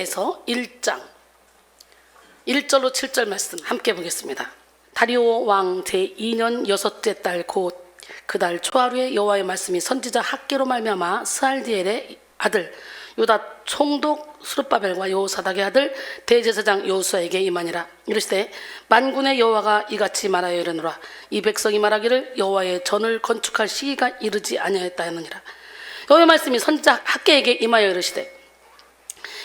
히브리서 1장 1절로 7절 말씀 함께 보겠습니다. 다리오 왕 제2년 여섯째 달 곧 그 달 초하루에 여호와의 말씀이 선지자 학개로 말미암아 스알디엘의 아들 요다 총독 스룹바벨과 여호사닥의 아들 대제사장 여호수아에게 임하니라. 이르시되 만군의 여호와가 이같이 말하여 이르노라. 이 백성이 말하기를 여호와의 전을 건축할 시기가 이르지 아니하였다 하느니라. 여호와의 말씀이 선지자 학개에게 임하여 이르시되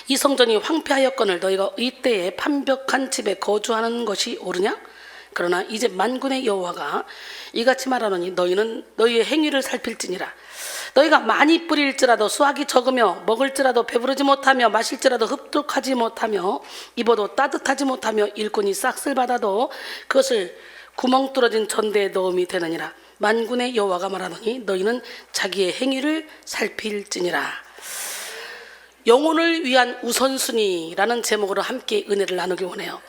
이 성전이 황폐하였거늘 너희가 이때에 판벽한 집에 거주하는 것이 옳으냐? 그러나 이제 만군의 여호와가 이같이 말하노니 너희는 너희의 행위를 살필지니라. 너희가 많이 뿌릴지라도 수확이 적으며 먹을지라도 배부르지 못하며 마실지라도 흡족하지 못하며 입어도 따뜻하지 못하며 일꾼이 싹쓸 받아도 그것을 구멍 뚫어진 전대에 넣음이 되느니라. 만군의 여호와가 말하노니 너희는 자기의 행위를 살필지니라. 영혼을 위한 우선순위라는 제목으로 함께 은혜를 나누기 원해요.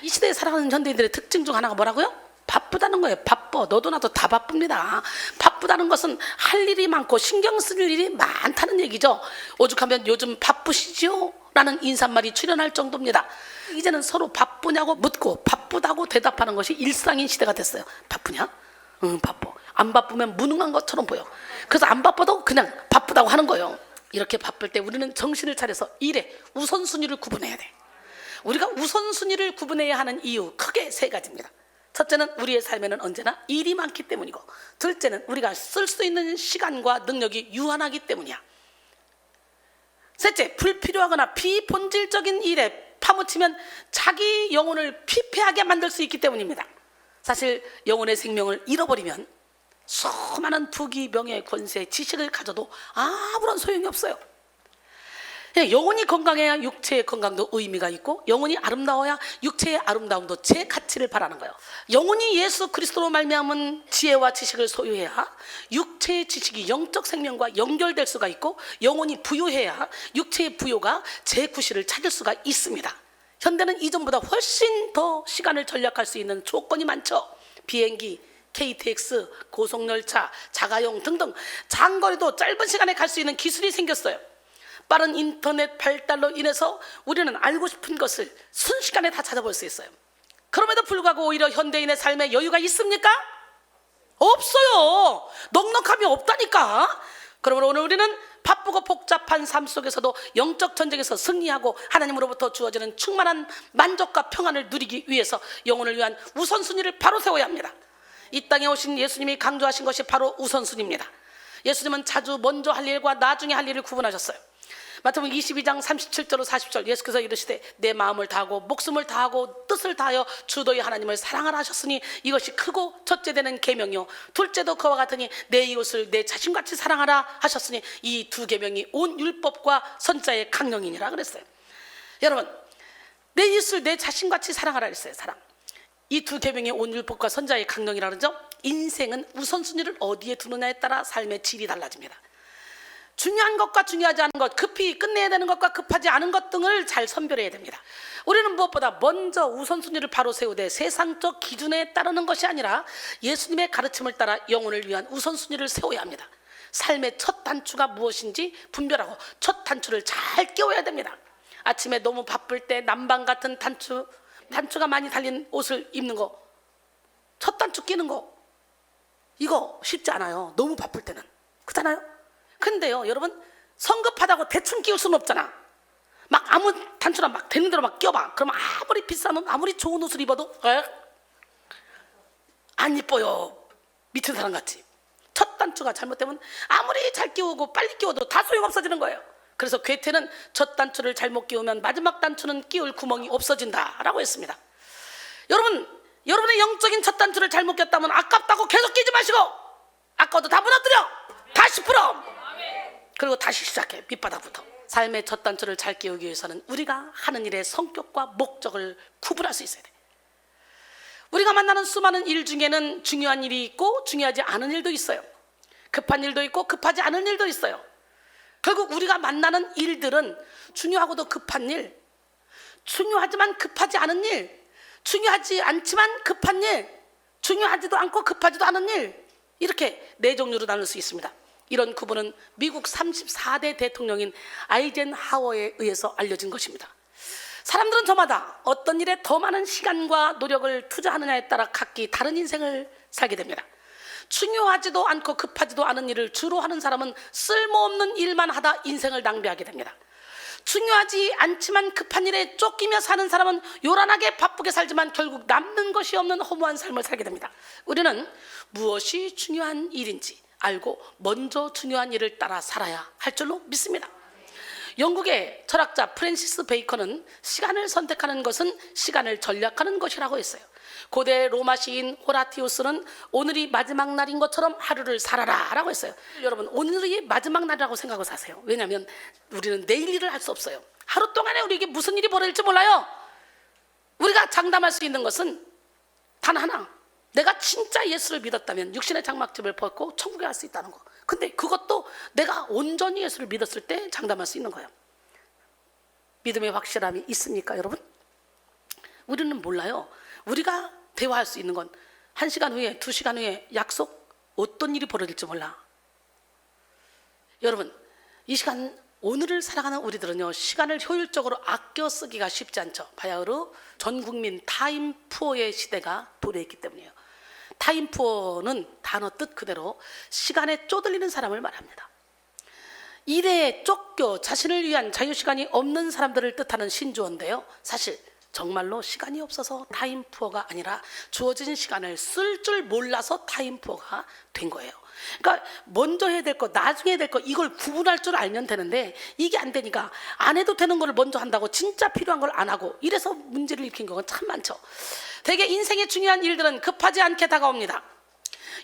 이 시대에 살아가는 현대인들의 특징 중 하나가 뭐라고요? 바쁘다는 거예요. 바빠. 너도 나도 다 바쁩니다. 바쁘다는 것은 할 일이 많고 신경 쓸 일이 많다는 얘기죠. 오죽하면 요즘 바쁘시죠? 라는 인사말이 출현할 정도입니다. 이제는 서로 바쁘냐고 묻고 바쁘다고 대답하는 것이 일상인 시대가 됐어요. 바쁘냐? 응, 바빠. 안 바쁘면 무능한 것처럼 보여. 그래서 안 바빠도 그냥 바쁘다고 하는 거예요. 이렇게 바쁠 때 우리는 정신을 차려서 일에 우선순위를 구분해야 돼. 우리가 우선순위를 구분해야 하는 이유 크게 세 가지입니다. 첫째는 우리의 삶에는 언제나 일이 많기 때문이고, 둘째는 우리가 쓸 수 있는 시간과 능력이 유한하기 때문이야. 셋째, 불필요하거나 비본질적인 일에 파묻히면 자기 영혼을 피폐하게 만들 수 있기 때문입니다. 사실 영혼의 생명을 잃어버리면 수많은 부귀, 명예, 권세, 지식을 가져도 아무런 소용이 없어요. 영혼이 건강해야 육체의 건강도 의미가 있고, 영혼이 아름다워야 육체의 아름다움도 제 가치를 바라는 거예요. 영혼이 예수 그리스도로 말미암은 지혜와 지식을 소유해야 육체의 지식이 영적 생명과 연결될 수가 있고, 영혼이 부유해야 육체의 부요가 제 구실을 찾을 수가 있습니다. 현대는 이전보다 훨씬 더 시간을 절약할 수 있는 조건이 많죠. 비행기, KTX, 고속열차, 자가용 등등 장거리도 짧은 시간에 갈 수 있는 기술이 생겼어요. 빠른 인터넷 발달로 인해서 우리는 알고 싶은 것을 순식간에 다 찾아볼 수 있어요. 그럼에도 불구하고 오히려 현대인의 삶에 여유가 있습니까? 없어요. 넉넉함이 없다니까. 그러므로 오늘 우리는 바쁘고 복잡한 삶 속에서도 영적 전쟁에서 승리하고 하나님으로부터 주어지는 충만한 만족과 평안을 누리기 위해서 영혼을 위한 우선순위를 바로 세워야 합니다. 이 땅에 오신 예수님이 강조하신 것이 바로 우선순위입니다. 예수님은 자주 먼저 할 일과 나중에 할 일을 구분하셨어요. 마태복음 22장 37절로 40절 예수께서 이르시되 내 마음을 다하고 목숨을 다하고 뜻을 다하여 주 너희 하나님을 사랑하라 하셨으니 이것이 크고 첫째 되는 계명이요 둘째도 그와 같으니 내 이웃을 내 자신같이 사랑하라 하셨으니 이 두 계명이 온 율법과 선자의 강령이니라 그랬어요. 여러분, 내 이웃을 내 자신같이 사랑하라 그랬어요. 사랑. 이 두 계명이 온 율법과 선자의 강령이라 그러죠. 인생은 우선순위를 어디에 두느냐에 따라 삶의 질이 달라집니다. 중요한 것과 중요하지 않은 것, 급히 끝내야 되는 것과 급하지 않은 것 등을 잘 선별해야 됩니다. 우리는 무엇보다 먼저 우선순위를 바로 세우되 세상적 기준에 따르는 것이 아니라 예수님의 가르침을 따라 영혼을 위한 우선순위를 세워야 합니다. 삶의 첫 단추가 무엇인지 분별하고 첫 단추를 잘 끼워야 됩니다. 아침에 너무 바쁠 때 남방 같은 단추가 많이 달린 옷을 입는 거, 첫 단추 끼는 거, 이거 쉽지 않아요. 너무 바쁠 때는. 그렇잖아요? 근데요, 여러분, 성급하다고 대충 끼울 수는 없잖아. 막 아무 단추나 막 되는 대로 막 껴봐. 그러면 아무리 비싼 옷, 아무리 좋은 옷을 입어도 안 이뻐요. 밑에 사람 같이. 첫 단추가 잘못되면 아무리 잘 끼우고 빨리 끼워도 다 소용없어지는 거예요. 그래서 괴테는 첫 단추를 잘못 끼우면 마지막 단추는 끼울 구멍이 없어진다라고 했습니다. 여러분의 영적인 첫 단추를 잘못 꼈다면 아깝다고 계속 끼지 마시고, 아까워도 다 무너뜨려. 다시 풀어. 그리고 다시 시작해. 밑바닥부터. 삶의 첫 단추를 잘 끼우기 위해서는 우리가 하는 일의 성격과 목적을 구분할 수 있어야 돼. 우리가 만나는 수많은 일 중에는 중요한 일이 있고 중요하지 않은 일도 있어요. 급한 일도 있고 급하지 않은 일도 있어요. 결국 우리가 만나는 일들은 중요하고도 급한 일, 중요하지만 급하지 않은 일, 중요하지 않지만 급한 일, 중요하지도 않고 급하지도 않은 일, 이렇게 네 종류로 나눌 수 있습니다. 이런 구분은 미국 34대 대통령인 아이젠하워에 의해서 알려진 것입니다. 사람들은 저마다 어떤 일에 더 많은 시간과 노력을 투자하느냐에 따라 각기 다른 인생을 살게 됩니다. 중요하지도 않고 급하지도 않은 일을 주로 하는 사람은 쓸모없는 일만 하다 인생을 낭비하게 됩니다. 중요하지 않지만 급한 일에 쫓기며 사는 사람은 요란하게 바쁘게 살지만 결국 남는 것이 없는 허무한 삶을 살게 됩니다. 우리는 무엇이 중요한 일인지 알고 먼저 중요한 일을 따라 살아야 할 줄로 믿습니다. 영국의 철학자 프랜시스 베이컨은 시간을 선택하는 것은 시간을 전략하는 것이라고 했어요. 고대 로마 시인 호라티우스는 오늘이 마지막 날인 것처럼 하루를 살아라 라고 했어요. 여러분, 오늘이 마지막 날이라고 생각하고 사세요. 왜냐하면 우리는 내일 일을 할 수 없어요. 하루 동안에 우리에게 무슨 일이 벌어질지 몰라요. 우리가 장담할 수 있는 것은 단 하나, 내가 진짜 예수를 믿었다면 육신의 장막집을 벗고 천국에 갈 수 있다는 거. 근데 그것도 내가 온전히 예수를 믿었을 때 장담할 수 있는 거예요. 믿음의 확실함이 있습니까, 여러분? 우리는 몰라요. 우리가 대화할 수 있는 건 1시간 후에, 2시간 후에 약속, 어떤 일이 벌어질지 몰라. 여러분, 이 시간, 오늘을 살아가는 우리들은요, 시간을 효율적으로 아껴 쓰기가 쉽지 않죠. 바야흐로 전 국민 타임푸어의 시대가 도래했기 때문이에요. 타임푸어는 단어 뜻 그대로 시간에 쪼들리는 사람을 말합니다. 일에 쫓겨 자신을 위한 자유시간이 없는 사람들을 뜻하는 신조어인데요, 사실 정말로 시간이 없어서 타임푸어가 아니라 주어진 시간을 쓸 줄 몰라서 타임푸어가 된 거예요. 그러니까 먼저 해야 될 거, 나중에 해야 될 거, 이걸 구분할 줄 알면 되는데 이게 안 되니까 안 해도 되는 걸 먼저 한다고 진짜 필요한 걸 안 하고 이래서 문제를 일으킨 경우가 참 많죠. 대개 인생의 중요한 일들은 급하지 않게 다가옵니다.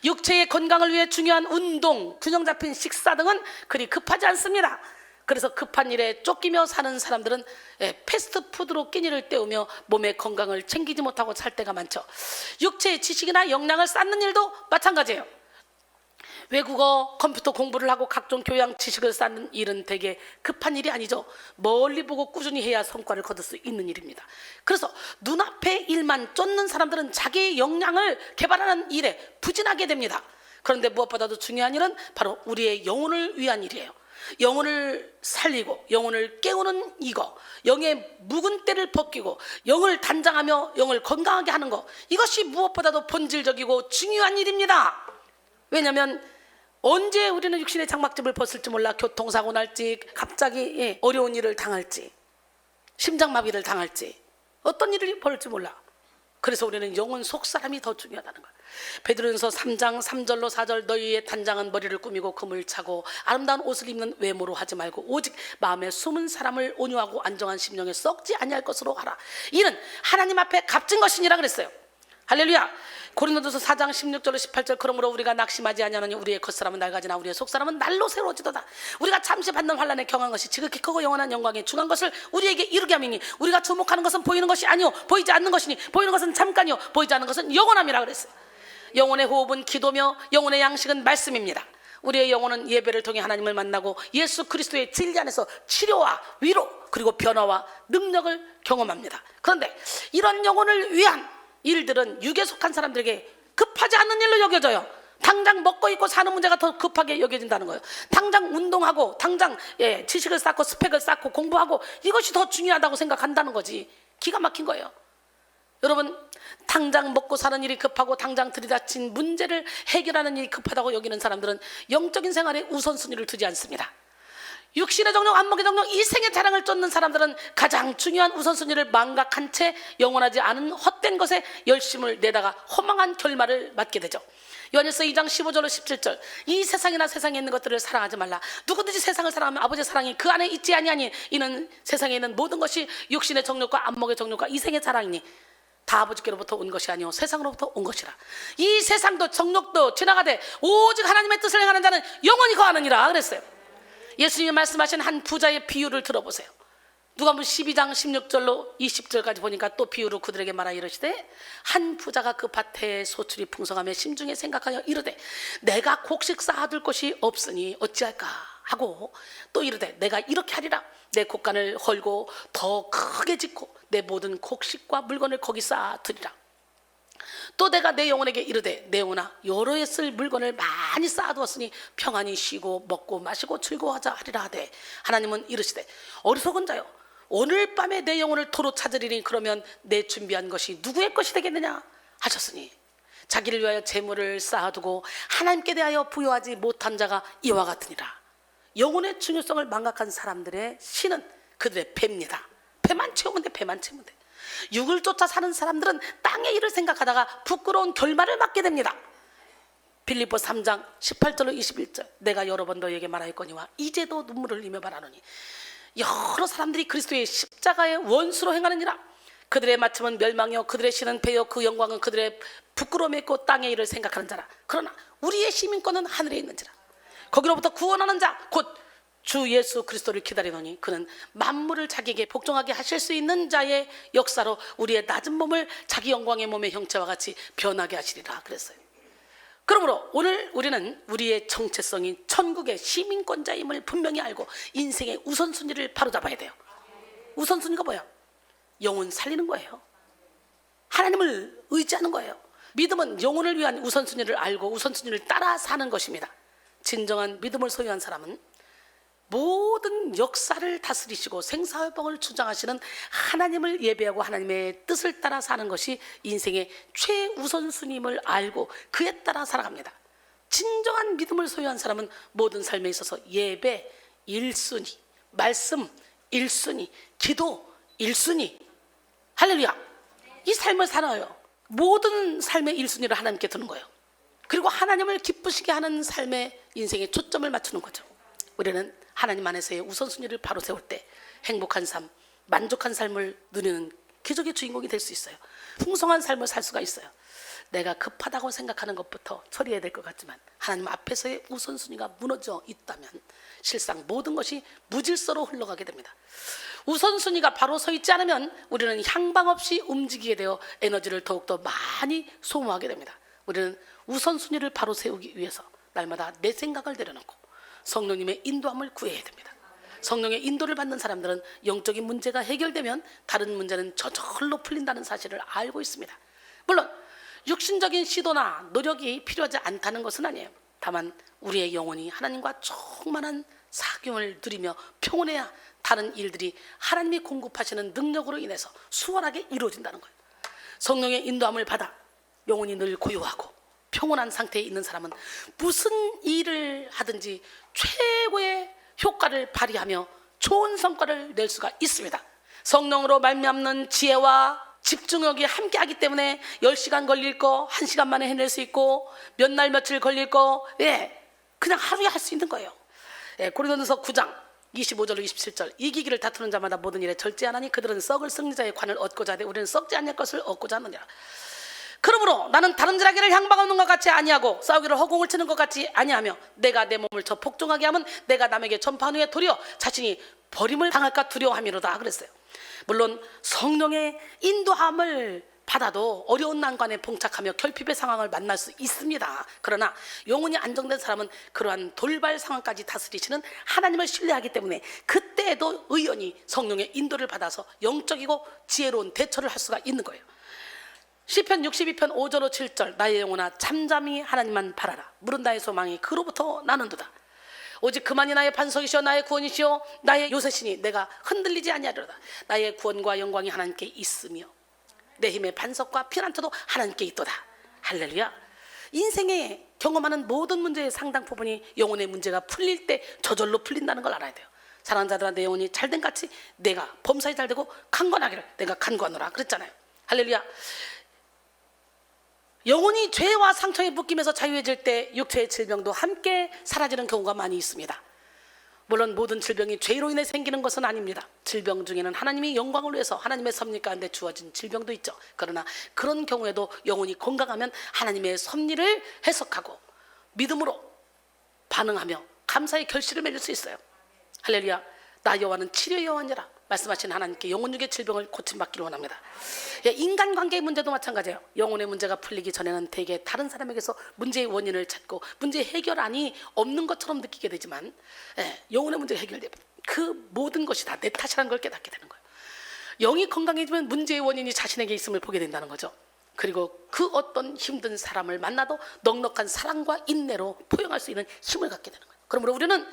육체의 건강을 위해 중요한 운동, 균형 잡힌 식사 등은 그리 급하지 않습니다. 그래서 급한 일에 쫓기며 사는 사람들은 패스트푸드로 끼니를 때우며 몸의 건강을 챙기지 못하고 살 때가 많죠. 육체의 지식이나 역량을 쌓는 일도 마찬가지예요. 외국어, 컴퓨터 공부를 하고 각종 교양 지식을 쌓는 일은 되게 급한 일이 아니죠. 멀리 보고 꾸준히 해야 성과를 거둘 수 있는 일입니다. 그래서 눈앞의 일만 쫓는 사람들은 자기의 역량을 개발하는 일에 부진하게 됩니다. 그런데 무엇보다도 중요한 일은 바로 우리의 영혼을 위한 일이에요. 영혼을 살리고 영혼을 깨우는 이거, 영의 묵은 때를 벗기고 영을 단장하며 영을 건강하게 하는 거, 이것이 무엇보다도 본질적이고 중요한 일입니다. 왜냐하면 언제 우리는 육신의 장막집을 벗을지 몰라. 교통사고 날지, 갑자기 어려운 일을 당할지, 심장마비를 당할지, 어떤 일이 벌어질지 몰라. 그래서 우리는 영혼 속 사람이 더 중요하다는 거예요. 베드로전서 3장 3절로 4절, 너희의 단장은 머리를 꾸미고 금을 차고 아름다운 옷을 입는 외모로 하지 말고 오직 마음에 숨은 사람을 온유하고 안정한 심령에 썩지 아니할 것으로 하라. 이는 하나님 앞에 값진 것이니라 그랬어요. 할렐루야. 고린도전서 4장 16절로 18절, 그러므로 우리가 낙심하지 아니하노니 우리의 겉사람은 낡아지나 우리의 속사람은 날로 새로워지도다. 우리가 잠시 받는 환난에 경한 것이 지극히 크고 영원한 영광에 중한 것을 우리에게 이루게 함이니 우리가 주목하는 것은 보이는 것이 아니요 보이지 않는 것이니 보이는 것은 잠깐이요 보이지 않는 것은 영원함이라 그랬어요. 영혼의 호흡은 기도며 영혼의 양식은 말씀입니다. 우리의 영혼은 예배를 통해 하나님을 만나고 예수 그리스도의 진리 안에서 치료와 위로 그리고 변화와 능력을 경험합니다. 그런데 이런 영혼을 위한 일들은 육에 속한 사람들에게 급하지 않는 일로 여겨져요. 당장 먹고 입고 사는 문제가 더 급하게 여겨진다는 거예요. 당장 운동하고 당장 지식을 쌓고 스펙을 쌓고 공부하고 이것이 더 중요하다고 생각한다는 거지. 기가 막힌 거예요. 여러분, 당장 먹고 사는 일이 급하고 당장 들이닥친 문제를 해결하는 일이 급하다고 여기는 사람들은 영적인 생활에 우선순위를 두지 않습니다. 육신의 정욕, 안목의 정욕, 이생의 자랑을 쫓는 사람들은 가장 중요한 우선순위를 망각한 채 영원하지 않은 헛된 것에 열심을 내다가 허망한 결말을 맞게 되죠. 요한일서 2장 15절로 17절, 이 세상이나 세상에 있는 것들을 사랑하지 말라. 누구든지 세상을 사랑하면 아버지의 사랑이 그 안에 있지 아니하니 이는 세상에 있는 모든 것이 육신의 정욕과 안목의 정욕과 이생의 자랑이니 다 아버지께로부터 온 것이 아니오 세상으로부터 온 것이라. 이 세상도 정욕도 지나가되 오직 하나님의 뜻을 행하는 자는 영원히 거하느니라 그랬어요. 예수님이 말씀하신 한 부자의 비유를 들어보세요. 누가복음 12장 16절로 20절까지 보니까 또 비유로 그들에게 말하 이르시되, 한 부자가 그 밭에 소출이 풍성하며 심중에 생각하여 이르되 내가 곡식 쌓아둘 곳이 없으니 어찌할까 하고 또 이르되 내가 이렇게 하리라. 내 곡간을 헐고 더 크게 짓고 내 모든 곡식과 물건을 거기 쌓아두리라. 또 내가 내 영혼에게 이르되 내 영혼아 여러 해 쓸 물건을 많이 쌓아두었으니 평안히 쉬고 먹고 마시고 즐거워하자 하리라 하되 하나님은 이르시되 어리석은 자여 오늘 밤에 내 영혼을 도로 찾으리니 그러면 내 준비한 것이 누구의 것이 되겠느냐 하셨으니 자기를 위하여 재물을 쌓아두고 하나님께 대하여 부여하지 못한 자가 이와 같으니라. 영혼의 중요성을 망각한 사람들의 신은 그들의 배입니다. 배만 채우면 돼. 배만 채우면 돼. 육을 쫓아 사는 사람들은 땅의 일을 생각하다가 부끄러운 결말을 맞게 됩니다. 빌립보 3장 18절로 21절 내가 여러 번 너희에게 말하였거니와 이제도 눈물을 흘리며 말하노니 여러 사람들이 그리스도의 십자가의 원수로 행하느니라. 그들의 마침은 멸망이요 그들의 신은 배요 그 영광은 그들의 부끄러움에 있고 땅의 일을 생각하는 자라. 그러나 우리의 시민권은 하늘에 있는지라. 거기로부터 구원하는 자 곧 주 예수 그리스도를 기다리노니 그는 만물을 자기에게 복종하게 하실 수 있는 자의 역사로 우리의 낮은 몸을 자기 영광의 몸의 형체와 같이 변하게 하시리라 그랬어요. 그러므로 오늘 우리는 우리의 정체성이 천국의 시민권자임을 분명히 알고 인생의 우선순위를 바로잡아야 돼요. 우선순위가 뭐야? 영혼 살리는 거예요. 하나님을 의지하는 거예요. 믿음은 영혼을 위한 우선순위를 알고 우선순위를 따라 사는 것입니다. 진정한 믿음을 소유한 사람은 모든 역사를 다스리시고 생사회복을 주장하시는 하나님을 예배하고 하나님의 뜻을 따라 사는 것이 인생의 최우선순위임을 알고 그에 따라 살아갑니다. 진정한 믿음을 소유한 사람은 모든 삶에 있어서 예배 1순위, 말씀 1순위, 기도 1순위. 할렐루야. 이 삶을 살아요. 모든 삶의 1순위를 하나님께 두는 거예요. 그리고 하나님을 기쁘시게 하는 삶의 인생에 초점을 맞추는 거죠. 우리는 하나님 안에서의 우선순위를 바로 세울 때 행복한 삶, 만족한 삶을 누리는 기적의 주인공이 될 수 있어요. 풍성한 삶을 살 수가 있어요. 내가 급하다고 생각하는 것부터 처리해야 될 것 같지만 하나님 앞에서의 우선순위가 무너져 있다면 실상 모든 것이 무질서로 흘러가게 됩니다. 우선순위가 바로 서 있지 않으면 우리는 향방 없이 움직이게 되어 에너지를 더욱더 많이 소모하게 됩니다. 우리는 우선순위를 바로 세우기 위해서 날마다 내 생각을 내려놓고 성령님의 인도함을 구해야 됩니다. 성령의 인도를 받는 사람들은 영적인 문제가 해결되면 다른 문제는 저절로 풀린다는 사실을 알고 있습니다. 물론 육신적인 시도나 노력이 필요하지 않다는 것은 아니에요. 다만 우리의 영혼이 하나님과 충만한 사귐을 누리며 평온해야 다른 일들이 하나님이 공급하시는 능력으로 인해서 수월하게 이루어진다는 거예요. 성령의 인도함을 받아 영혼이 늘 고요하고 평온한 상태에 있는 사람은 무슨 일을 하든지 최고의 효과를 발휘하며 좋은 성과를 낼 수가 있습니다. 성령으로 말미암는 지혜와 집중력이 함께하기 때문에 10시간 걸릴 거 1시간 만에 해낼 수 있고 몇 날 며칠 걸릴 거 그냥 하루에 할 수 있는 거예요. 고린도전서 9장 25절로 27절 이기기를 다투는 자마다 모든 일에 절제하나니 그들은 썩을 승리자의 관을 얻고자 하되 우리는 썩지 않을 것을 얻고자 하느니라. 그러므로 나는 다름질하기를 향방 없는 것 같이 아니하고 싸우기를 허공을 치는 것 같이 아니하며 내가 내 몸을 저 복종하게 하면 내가 남에게 전파한 후에 도리어 자신이 버림을 당할까 두려워함이로다 그랬어요. 물론 성령의 인도함을 받아도 어려운 난관에 봉착하며 결핍의 상황을 만날 수 있습니다. 그러나 영혼이 안정된 사람은 그러한 돌발 상황까지 다스리시는 하나님을 신뢰하기 때문에 그때에도 의연히 성령의 인도를 받아서 영적이고 지혜로운 대처를 할 수가 있는 거예요. 시편 62편 5절 7절 나의 영혼아 잠잠히 하나님만 바라라. 물은 나의 소망이 그로부터 나는도다. 오직 그만이 나의 반석이시오 나의 구원이시오 나의 요새시니 내가 흔들리지 아니하리로다. 나의 구원과 영광이 하나님께 있으며 내 힘의 반석과 피난처도 하나님께 있도다. 할렐루야. 인생에 경험하는 모든 문제의 상당 부분이 영혼의 문제가 풀릴 때 저절로 풀린다는 걸 알아야 돼요. 사랑하는 자들아 내 영혼이 잘된 같이 내가 범사에 잘되고 강건하기를 내가 간구하노라 그랬잖아요. 할렐루야. 영혼이 죄와 상처에 묶이면서 자유해질 때 육체의 질병도 함께 사라지는 경우가 많이 있습니다. 물론 모든 질병이 죄로 인해 생기는 것은 아닙니다. 질병 중에는 하나님이 영광을 위해서 하나님의 섭리 가운데 주어진 질병도 있죠. 그러나 그런 경우에도 영혼이 건강하면 하나님의 섭리를 해석하고 믿음으로 반응하며 감사의 결실을 맺을 수 있어요. 할렐루야. 나 여호와는 치료 여호와니라 말씀하신 하나님께 영혼육의 질병을 고침받기를 원합니다. 인간관계의 문제도 마찬가지예요. 영혼의 문제가 풀리기 전에는 대개 다른 사람에게서 문제의 원인을 찾고 문제의 해결안이 없는 것처럼 느끼게 되지만 영혼의 문제가 해결되면 그 모든 것이 다 내 탓이라는 걸 깨닫게 되는 거예요. 영이 건강해지면 문제의 원인이 자신에게 있음을 보게 된다는 거죠. 그리고 그 어떤 힘든 사람을 만나도 넉넉한 사랑과 인내로 포용할 수 있는 힘을 갖게 되는 거예요. 그러므로 우리는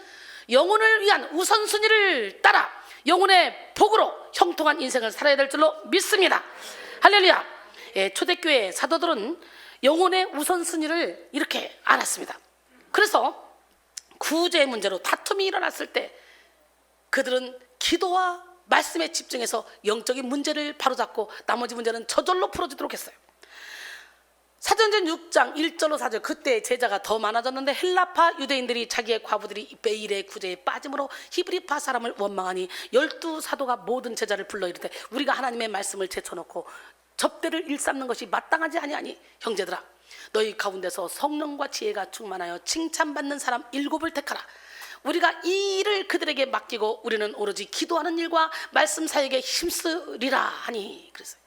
영혼을 위한 우선순위를 따라 영혼의 복으로 형통한 인생을 살아야 될 줄로 믿습니다. 할렐루야. 초대교회 사도들은 영혼의 우선순위를 이렇게 알았습니다. 그래서 구제의 문제로 다툼이 일어났을 때 그들은 기도와 말씀에 집중해서 영적인 문제를 바로잡고 나머지 문제는 저절로 풀어지도록 했어요. 사도행전 6장 1절로 4절, 그때 제자가 더 많아졌는데 헬라파 유대인들이 자기의 과부들이 베일의 구제에 빠짐으로 히브리파 사람을 원망하니 12사도가 모든 제자를 불러 이르되 우리가 하나님의 말씀을 제쳐놓고 접대를 일삼는 것이 마땅하지 아니하니 형제들아, 너희 가운데서 성령과 지혜가 충만하여 칭찬받는 사람 7을 택하라. 우리가 이 일을 그들에게 맡기고 우리는 오로지 기도하는 일과 말씀 사역에 힘쓰리라 하니. 그랬어요.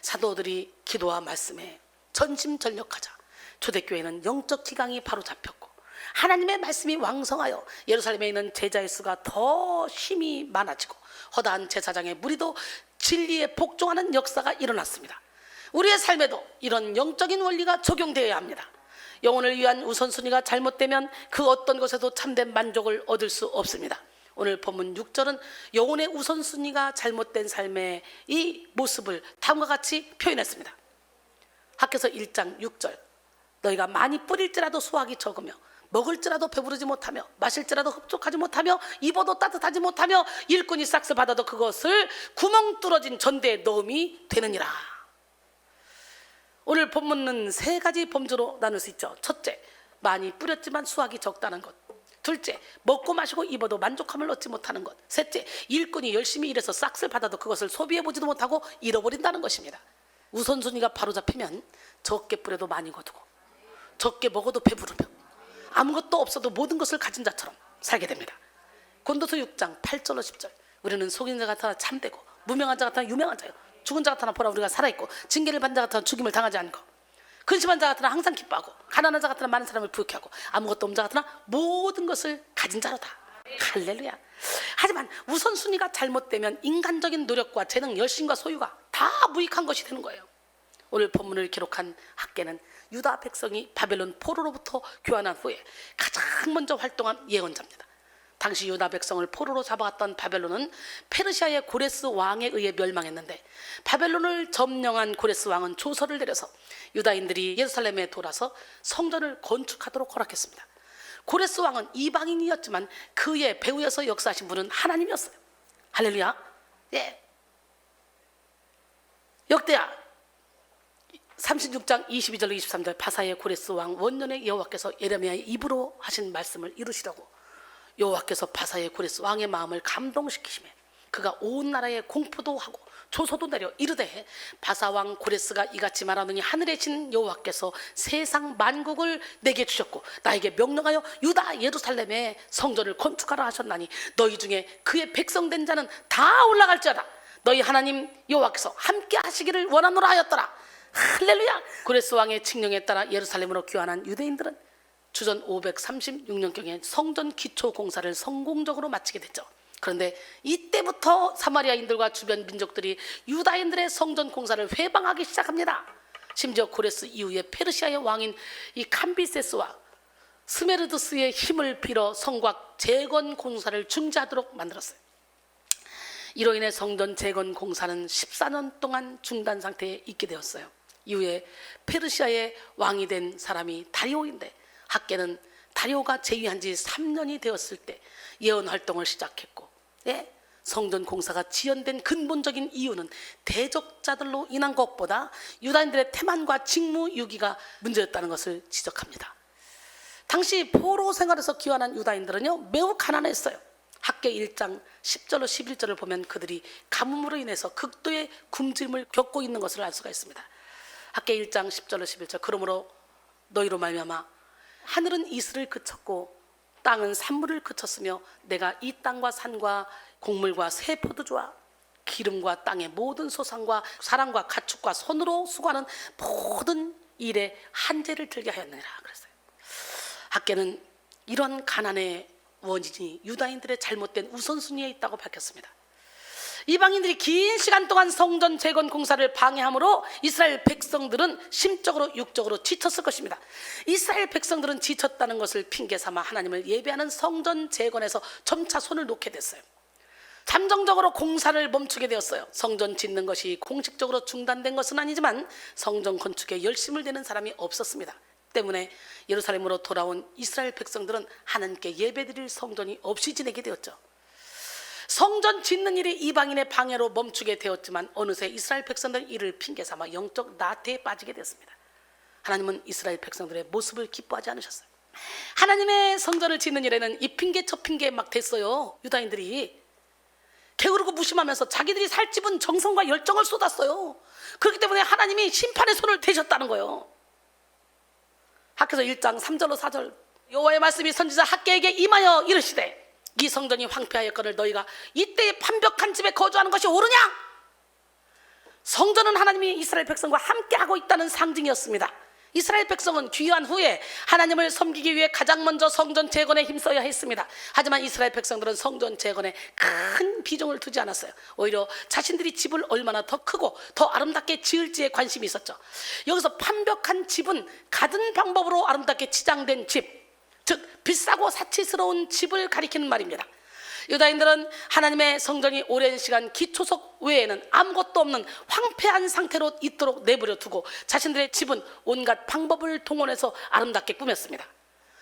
사도들이 기도와 말씀에 전심전력하자 초대교회는 영적 기강이 바로 잡혔고 하나님의 말씀이 왕성하여 예루살렘에 있는 제자의 수가 더 힘이 많아지고 허다한 제사장의 무리도 진리에 복종하는 역사가 일어났습니다. 우리의 삶에도 이런 영적인 원리가 적용되어야 합니다. 영혼을 위한 우선순위가 잘못되면 그 어떤 것에도 참된 만족을 얻을 수 없습니다. 오늘 본문 6절은 영혼의 우선순위가 잘못된 삶의 이 모습을 다음과 같이 표현했습니다. 학개서 1장 6절, 너희가 많이 뿌릴지라도 수확이 적으며 먹을지라도 배부르지 못하며 마실지라도 흡족하지 못하며 입어도 따뜻하지 못하며 일꾼이 싹을 받아도 그것을 구멍 뚫어진 전대에 넣음이 되느니라. 오늘 본문은 3가지 범주로 나눌 수 있죠. 첫째, 많이 뿌렸지만 수확이 적다는 것. 둘째, 먹고 마시고 입어도 만족함을 얻지 못하는 것. 셋째, 일꾼이 열심히 일해서 싹을 받아도 그것을 소비해보지도 못하고 잃어버린다는 것입니다. 우선순위가 바로 잡히면 적게 뿌려도 많이 거두고 적게 먹어도 배부르며 아무것도 없어도 모든 것을 가진 자처럼 살게 됩니다. 고린도서 6장 8절로 10절, 우리는 속인 자 같으나 참되고 무명한 자 같으나 유명한 자요, 죽은 자 같으나 보라 우리가 살아있고 징계를 받는 자 같으나 죽임을 당하지 않고 근심한 자 같으나 항상 기뻐하고 가난한 자 같으나 많은 사람을 부유케 하고 아무것도 없는 자 같으나 모든 것을 가진 자로다. 할렐루야. 하지만 우선순위가 잘못되면 인간적인 노력과 재능, 열심과 소유가 다 무익한 것이 되는 거예요. 오늘 본문을 기록한 학개는 유다 백성이 바벨론 포로로부터 교환한 후에 가장 먼저 활동한 예언자입니다. 당시 유다 백성을 포로로 잡아갔던 바벨론은 페르시아의 고레스 왕에 의해 멸망했는데 바벨론을 점령한 고레스 왕은 조서를 내려서 유다인들이 예루살렘에 돌아서 성전을 건축하도록 허락했습니다. 고레스 왕은 이방인이었지만 그의 배후에서 역사하신 분은 하나님이었어요. 할렐루야. 예. 역대하 36장 22절로 23절, 바사의 고레스 왕 원년의 여호와께서 예레미야의 입으로 하신 말씀을 이루시려고 여호와께서 바사의 고레스 왕의 마음을 감동시키시매 그가 온 나라에 공포도 하고 조소도 내려 이르되 바사 왕 고레스가 이같이 말하느니 하늘에 신 여호와께서 세상 만국을 내게 주셨고 나에게 명령하여 유다 예루살렘에 성전을 건축하라 하셨나니 너희 중에 그의 백성된 자는 다 올라갈지어다. 너희 하나님 여호와께서 함께 하시기를 원하노라 하였더라. 할렐루야. 고레스 왕의 칙령에 따라 예루살렘으로 귀환한 유대인들은 주전 536년경에 성전 기초 공사를 성공적으로 마치게 됐죠. 그런데 이때부터 사마리아인들과 주변 민족들이 유다인들의 성전 공사를 회방하기 시작합니다. 심지어 고레스 이후에 페르시아의 왕인 이 캄비세스와 스메르드스의 힘을 빌어 성곽 재건 공사를 중지하도록 만들었어요. 이로 인해 성전 재건 공사는 14년 동안 중단 상태에 있게 되었어요. 이후에 페르시아의 왕이 된 사람이 다리오인데 학개는 다리오가 재위한 지 3년이 되었을 때 예언 활동을 시작했고, 예, 성전 공사가 지연된 근본적인 이유는 대적자들로 인한 것보다 유다인들의 태만과 직무유기가 문제였다는 것을 지적합니다. 당시 포로 생활에서 귀환한 유다인들은요 매우 가난했어요. 학개 1장 10절로 11절을 보면 그들이 가뭄으로 인해서 극도의 굶주림을 겪고 있는 것을 알 수가 있습니다. 학개 1장 10절로 11절, 그러므로 너희로 말미암아 하늘은 이슬을 그쳤고 땅은 산물을 그쳤으며 내가 이 땅과 산과 곡물과 새 포도주와 기름과 땅의 모든 소산과 사람과 가축과 손으로 수고하는 모든 일에 한재를 들게 하였느니라 그랬어요. 학개는 이런 가난의 원인이 유다인들의 잘못된 우선순위에 있다고 밝혔습니다. 이방인들이 긴 시간 동안 성전 재건 공사를 방해함으로 이스라엘 백성들은 심적으로 육적으로 지쳤을 것입니다. 이스라엘 백성들은 지쳤다는 것을 핑계 삼아 하나님을 예배하는 성전 재건에서 점차 손을 놓게 됐어요. 잠정적으로 공사를 멈추게 되었어요. 성전 짓는 것이 공식적으로 중단된 것은 아니지만 성전 건축에 열심을 내는 사람이 없었습니다. 때문에 예루살렘으로 돌아온 이스라엘 백성들은 하나님께 예배드릴 성전이 없이 지내게 되었죠. 성전 짓는 일이 이방인의 방해로 멈추게 되었지만 어느새 이스라엘 백성들은 이를 핑계삼아 영적 나태에 빠지게 됐습니다. 하나님은 이스라엘 백성들의 모습을 기뻐하지 않으셨어요. 하나님의 성전을 짓는 일에는 이 핑계 저 핑계 막 됐어요. 유다인들이 게으르고 무심하면서 자기들이 살 집은 정성과 열정을 쏟았어요. 그렇기 때문에 하나님이 심판의 손을 대셨다는 거예요. 학개서 1장 3절로 4절, 여호와의 말씀이 선지자 학개에게 임하여 이르시되 이 성전이 황폐하였거늘 너희가 이때의 판벽한 집에 거주하는 것이 옳으냐? 성전은 하나님이 이스라엘 백성과 함께하고 있다는 상징이었습니다. 이스라엘 백성은 귀환 후에 하나님을 섬기기 위해 가장 먼저 성전 재건에 힘써야 했습니다. 하지만 이스라엘 백성들은 성전 재건에 큰 비중을 두지 않았어요. 오히려 자신들이 집을 얼마나 더 크고 더 아름답게 지을지에 관심이 있었죠. 여기서 판벽한 집은 가든 방법으로 아름답게 치장된 집, 즉 비싸고 사치스러운 집을 가리키는 말입니다. 유다인들은 하나님의 성전이 오랜 시간 기초석 외에는 아무것도 없는 황폐한 상태로 있도록 내버려 두고 자신들의 집은 온갖 방법을 동원해서 아름답게 꾸몄습니다.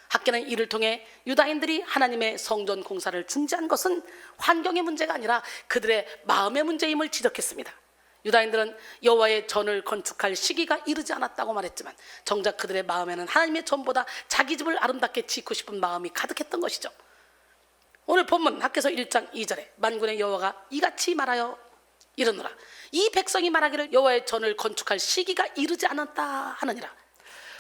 학개는 이를 통해 유다인들이 하나님의 성전 공사를 중지한 것은 환경의 문제가 아니라 그들의 마음의 문제임을 지적했습니다. 유다인들은 여호와의 전을 건축할 시기가 이르지 않았다고 말했지만 정작 그들의 마음에는 하나님의 전보다 자기 집을 아름답게 짓고 싶은 마음이 가득했던 것이죠. 오늘 본문 학개서 1장 2절에 만군의 여호와가 이같이 말하여 이르노라 이 백성이 말하기를 여호와의 전을 건축할 시기가 이르지 않았다 하느니라.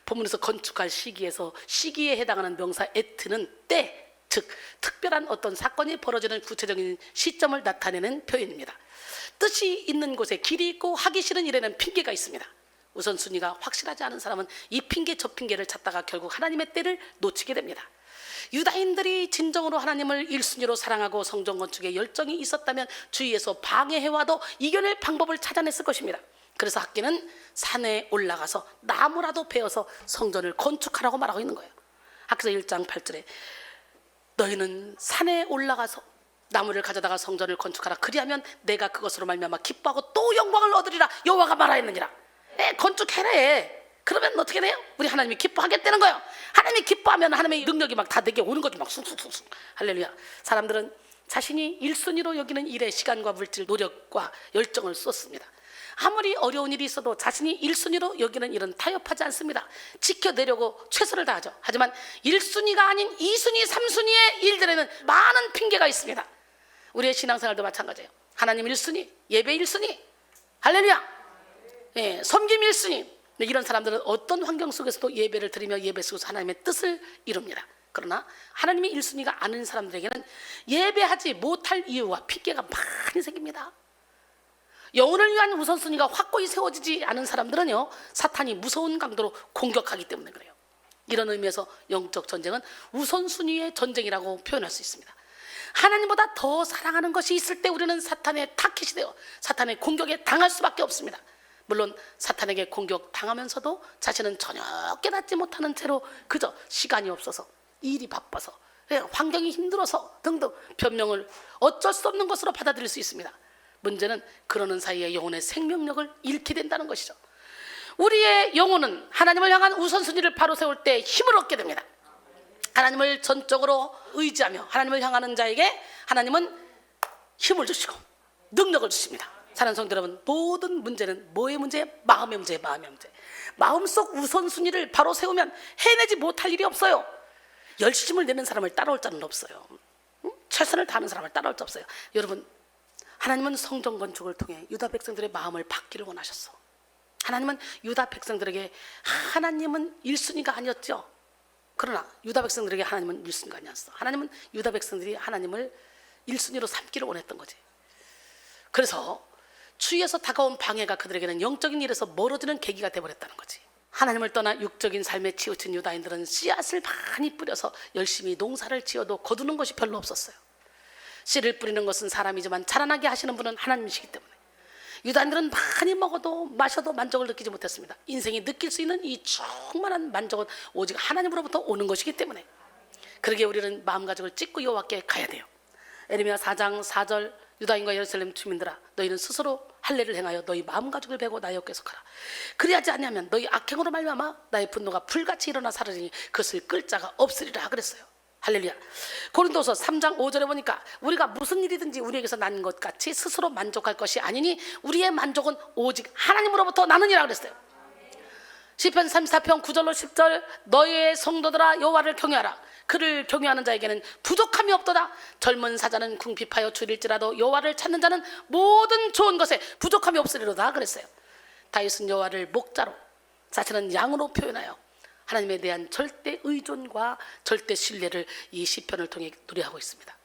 본문에서 건축할 시기에서 시기에 해당하는 명사 에트는 때, 즉 특별한 어떤 사건이 벌어지는 구체적인 시점을 나타내는 표현입니다. 뜻이 있는 곳에 길이 있고 하기 싫은 일에는 핑계가 있습니다. 우선순위가 확실하지 않은 사람은 이 핑계 저 핑계를 찾다가 결국 하나님의 때를 놓치게 됩니다. 유다인들이 진정으로 하나님을 1순위로 사랑하고 성전 건축에 열정이 있었다면 주위에서 방해해와도 이겨낼 방법을 찾아냈을 것입니다. 그래서 학개는 산에 올라가서 나무라도 베어서 성전을 건축하라고 말하고 있는 거예요. 학개서 1장 8절에 너희는 산에 올라가서 나무를 가져다가 성전을 건축하라. 그리하면 내가 그것으로 말미암아 기뻐하고 또 영광을 얻으리라. 여호와가 말하였느니라. 건축해라. 그러면 어떻게 돼요? 우리 하나님이 기뻐하겠다는 거예요. 하나님이 기뻐하면 하나님의 능력이 막 다 내게 오는 거죠. 막 쑥쑥쑥. 할렐루야. 사람들은 자신이 1순위로 여기는 일에 시간과 물질, 노력과 열정을 쏟습니다. 아무리 어려운 일이 있어도 자신이 1순위로 여기는 일은 타협하지 않습니다. 지켜내려고 최선을 다하죠. 하지만 1순위가 아닌 2순위, 3순위의 일들에는 많은 핑계가 있습니다. 우리의 신앙생활도 마찬가지예요. 하나님 1순위, 예배 1순위, 할렐루야. 섬김 1순위. 이런 사람들은 어떤 환경 속에서도 예배를 드리며 예배 속에서 하나님의 뜻을 이룹니다. 그러나 하나님의 1순위가 아닌 사람들에게는 예배하지 못할 이유와 핑계가 많이 생깁니다. 영혼을 위한 우선순위가 확고히 세워지지 않은 사람들은요, 사탄이 무서운 강도로 공격하기 때문에 그래요. 이런 의미에서 영적 전쟁은 우선순위의 전쟁이라고 표현할 수 있습니다. 하나님보다 더 사랑하는 것이 있을 때 우리는 사탄의 타깃이 되어 사탄의 공격에 당할 수밖에 없습니다. 물론 사탄에게 공격당하면서도 자신은 전혀 깨닫지 못하는 채로 그저 시간이 없어서, 일이 바빠서, 환경이 힘들어서 등등 변명을 어쩔 수 없는 것으로 받아들일 수 있습니다. 문제는 그러는 사이에 영혼의 생명력을 잃게 된다는 것이죠. 우리의 영혼은 하나님을 향한 우선순위를 바로 세울 때 힘을 얻게 됩니다. 하나님을 전적으로 의지하며 하나님을 향하는 자에게 하나님은 힘을 주시고 능력을 주십니다. 사랑하는 성도 여러분, 모든 문제는 뭐의 문제예요? 마음의 문제예요. 마음의 문제. 마음속 우선순위를 바로 세우면 해내지 못할 일이 없어요. 열심을 내는 사람을 따라올 자는 없어요. 최선을 다하는 사람을 따라올 자 없어요. 여러분, 하나님은 성전 건축을 통해 유다 백성들의 마음을 받기를 원하셨어. 하나님은 유다 백성들에게 하나님은 1순위가 아니었죠. 그러나 유다 백성들에게 하나님은 1순위가 아니었어. 하나님은 유다 백성들이 하나님을 1순위로 삼기를 원했던 거지. 그래서 주위에서 다가온 방해가 그들에게는 영적인 일에서 멀어지는 계기가 되어버렸다는 거지. 하나님을 떠나 육적인 삶에 치우친 유다인들은 씨앗을 많이 뿌려서 열심히 농사를 지어도 거두는 것이 별로 없었어요. 씨를 뿌리는 것은 사람이지만 자라나게 하시는 분은 하나님이시기 때문에 유다인들은 많이 먹어도 마셔도 만족을 느끼지 못했습니다. 인생이 느낄 수 있는 이 충만한 만족은 오직 하나님으로부터 오는 것이기 때문에, 그러기에 우리는 마음가짐을 찢고 여호와께 가야 돼요. 에레미야 4장 4절, 유다인과 예루살렘 주민들아, 너희는 스스로 할례를 행하여 너희 마음가짐을 베고 나의 어깨에 속하라. 그리하지 아니하면 너희 악행으로 말미암아 나의 분노가 불같이 일어나 사르니 그것을 끌 자가 없으리라 그랬어요. 할렐루야. 고린도서 3장 5절에 보니까 우리가 무슨 일이든지 우리에게서 난 것 같이 스스로 만족할 것이 아니니 우리의 만족은 오직 하나님으로부터 나느니라 그랬어요. 시편 34편 9절로 10절, 너희의 성도들아 여호와를 경외하라. 그를 경외하는 자에게는 부족함이 없도다. 젊은 사자는 궁핍하여 줄일지라도 여호와를 찾는 자는 모든 좋은 것에 부족함이 없으리로다 그랬어요. 다윗은 여호와를 목자로, 자신은 양으로 표현하여 하나님에 대한 절대 의존과 절대 신뢰를 이 시편을 통해 누리하고 있습니다.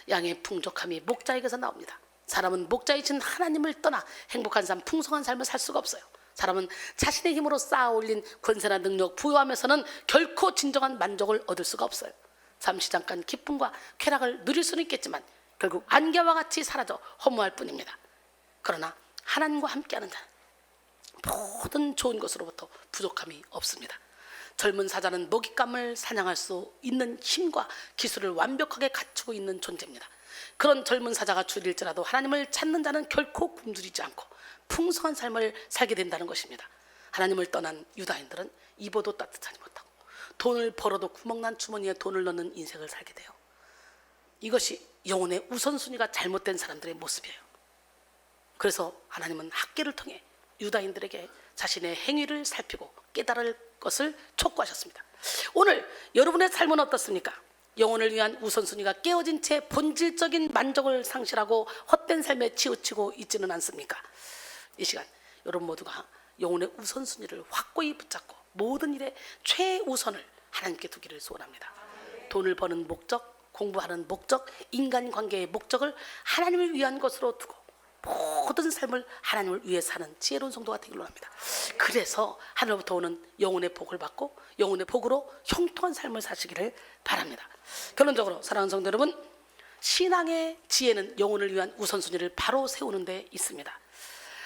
양의 풍족함이 목자에게서 나옵니다. 사람은 목자이신 하나님을 떠나 행복한 삶, 풍성한 삶을 살 수가 없어요. 사람은 자신의 힘으로 쌓아 올린 권세나 능력, 부여함에서는 결코 진정한 만족을 얻을 수가 없어요. 잠시 잠깐 기쁨과 쾌락을 누릴 수는 있겠지만 결국 안개와 같이 사라져 허무할 뿐입니다. 그러나 하나님과 함께하는 자는 모든 좋은 것으로부터 부족함이 없습니다. 젊은 사자는 먹잇감을 사냥할 수 있는 힘과 기술을 완벽하게 갖추고 있는 존재입니다. 그런 젊은 사자가 줄일지라도 하나님을 찾는 자는 결코 굶주리지 않고 풍성한 삶을 살게 된다는 것입니다. 하나님을 떠난 유다인들은 입어도 따뜻하지 못하고 돈을 벌어도 구멍난 주머니에 돈을 넣는 인생을 살게 돼요. 이것이 영혼의 우선순위가 잘못된 사람들의 모습이에요. 그래서 하나님은 학계를 통해 유다인들에게 자신의 행위를 살피고 깨달을 것을 촉구하셨습니다. 오늘 여러분의 삶은 어떻습니까? 영혼을 위한 우선순위가 깨어진 채 본질적인 만족을 상실하고 헛된 삶에 치우치고 있지는 않습니까? 이 시간 여러분 모두가 영혼의 우선순위를 확고히 붙잡고 모든 일에 최우선을 하나님께 두기를 소원합니다. 돈을 버는 목적, 공부하는 목적, 인간관계의 목적을 하나님을 위한 것으로 두고 모든 삶을 하나님을 위해 사는 지혜로운 성도가 되기를 원합니다. 그래서 하늘로부터 오는 영혼의 복을 받고 영혼의 복으로 형통한 삶을 사시기를 바랍니다. 결론적으로 사랑하는 성도 여러분, 신앙의 지혜는 영혼을 위한 우선순위를 바로 세우는 데 있습니다.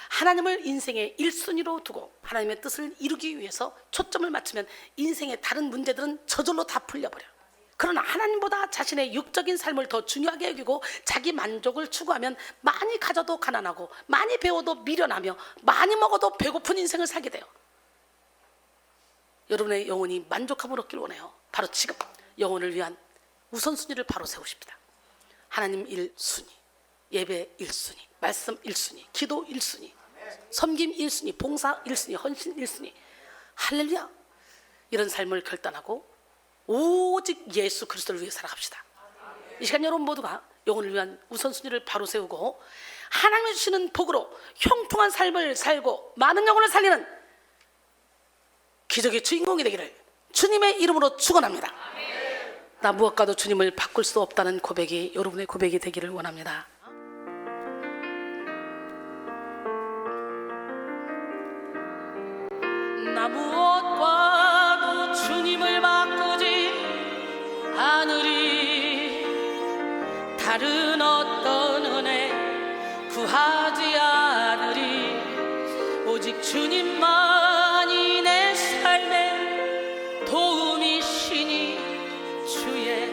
하나님을 인생의 1순위로 두고 하나님의 뜻을 이루기 위해서 초점을 맞추면 인생의 다른 문제들은 저절로 다 풀려버려요. 그러나 하나님보다 자신의 육적인 삶을 더 중요하게 여기고 자기 만족을 추구하면 많이 가져도 가난하고 많이 배워도 미련하며 많이 먹어도 배고픈 인생을 살게 돼요. 여러분의 영혼이 만족함을 얻기를 원해요. 바로 지금 영혼을 위한 우선순위를 바로 세우십니다. 하나님 1순위, 예배 1순위, 말씀 1순위, 기도 1순위, 섬김 1순위, 봉사 1순위, 헌신 1순위. 할렐루야. 이런 삶을 결단하고 오직 예수 그리스도를 위해 살아갑시다. 이 시간 여러분 모두가 영혼을 위한 우선순위를 바로 세우고 하나님이 주시는 복으로 형통한 삶을 살고 많은 영혼을 살리는 기적의 주인공이 되기를 주님의 이름으로 축원합니다. 나 무엇과도 주님을 바꿀 수 없다는 고백이 여러분의 고백이 되기를 원합니다. 나 무엇과도 주님을 바꾸지 않으리. 다른 어떤 은혜 구하지 않으리. 오직 주님만이 내 삶의 도움이시니 주의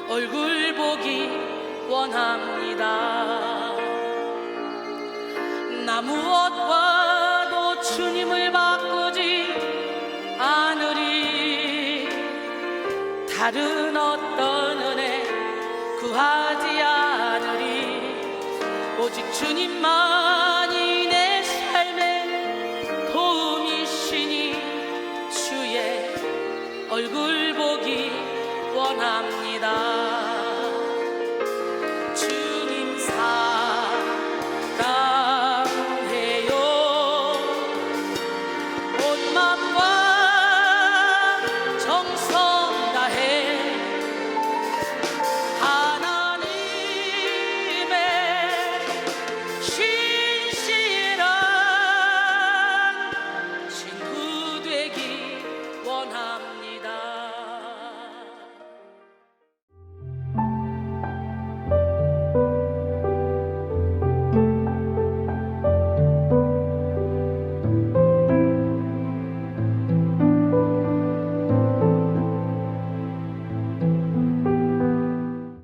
얼굴 보기 원합니다. 나 무엇과도 주님을 바꾸지 않으리. 다른 어떤 은혜 구하지 않으리. 오직 주님만